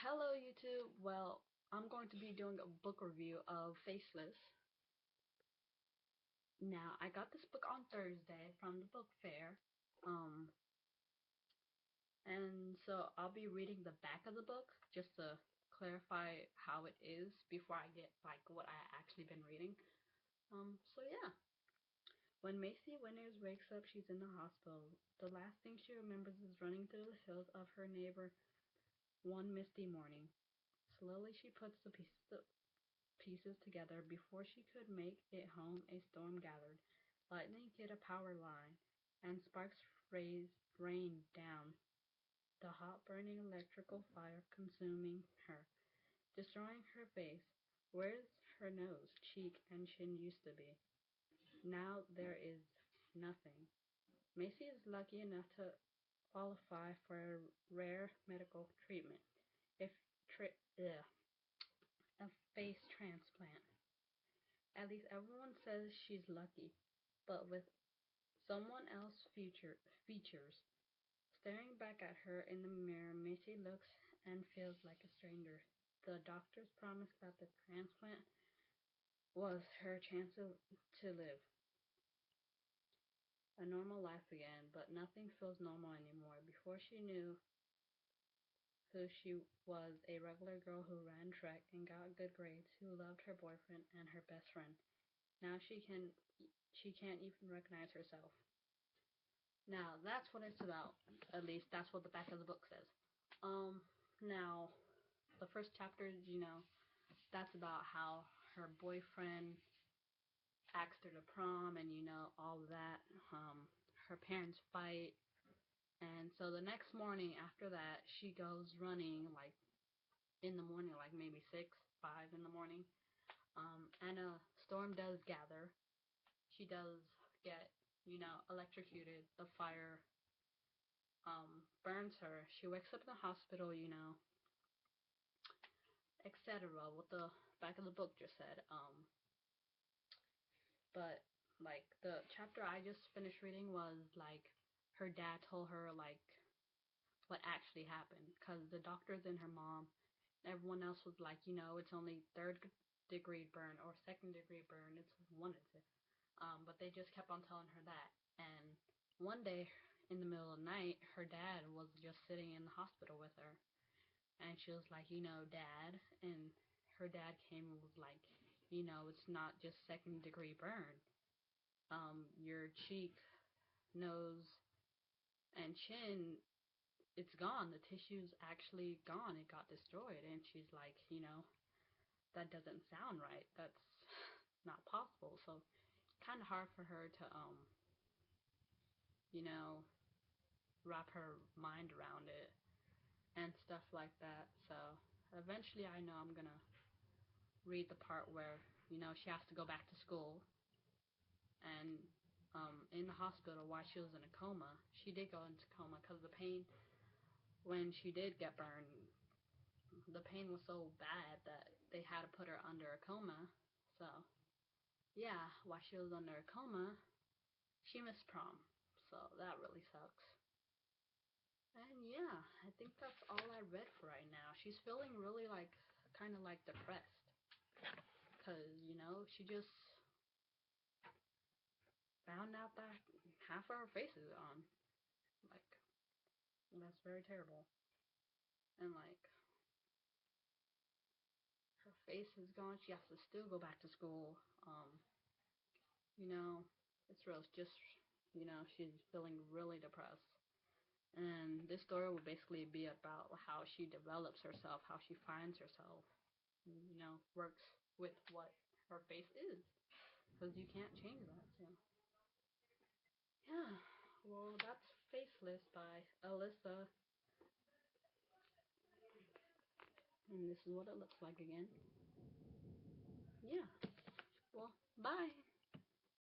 Hello YouTube. Well, I'm going to be doing a book review of Faceless. Now, I got this book on Thursday from the book fair. Um, and so I'll be reading the back of the book just to clarify how it is before I get like what I actually been reading. So yeah. When Macy Winters wakes up, she's in the hospital. The last thing she remembers is running through the hills of her neighbor one misty morning. Slowly she puts the pieces together. Before she could make it home, a storm gathered. Lightning hit a power line, and sparks rained down, the hot burning electrical fire consuming her, destroying her face. Where's her nose, cheek, and chin used to be? Now there is nothing. Macy is lucky enough to qualify for a rare medical treatment, a, a face transplant. At least everyone says she's lucky, but with someone else's features staring back at her in the mirror, Missy looks and feels like a stranger. The doctors promised that the transplant was her chance to live a normal life again, but nothing feels normal anymore. Before she knew who she was, a regular girl who ran track and got good grades, who loved her boyfriend and her best friend. Now she can't even recognize herself. Now, that's what it's about. At least that's what the back of the book says. Um, now, the first chapter, that's about how her boyfriend asked her to prom and, all of that. Her parents fight. And so the next morning after that, she goes running, like, in the morning, like maybe 6, 5 in the morning. And a storm does gather. She does get, electrocuted. The fire burns her. She wakes up in the hospital, etc. What the back of the book just said. But like the chapter I just finished reading was like her dad told her like what actually happened, because the doctors and her mom, everyone else was like, it's only third-degree burn or second-degree burn. It's one of it. But they just kept on telling her that. And one day in the middle of the night, her dad was just sitting in the hospital with her. And she was like, Dad. And her dad came and was like, it's not just second-degree burn. Your cheek, nose, and chin, it's gone. The tissue's actually gone. It got destroyed. And she's like, that doesn't sound right. That's not possible. So kind of hard for her to, you know, wrap her mind around it and stuff like that. So eventually I know I'm gonna read the part where, she has to go back to school. And in the hospital while she was in a coma, she did go into coma because the pain, when she did get burned, the pain was so bad that they had to put her under a coma. So yeah, while she was under a coma, she missed prom. So that really sucks. And yeah, I think that's all I read for right now. She's feeling really like, kind of like depressed. Because, she just found out that half of her face is gone. Like, that's very terrible. And like, her face is gone. She has to still go back to school. You know, it's real. It's just, she's feeling really depressed. And this story will basically be about how she develops herself, how she finds herself, works with what her face is. Because you can't change that, so. Yeah, well, that's Faceless by Alyssa. And this is what it looks like again. Yeah, well, bye.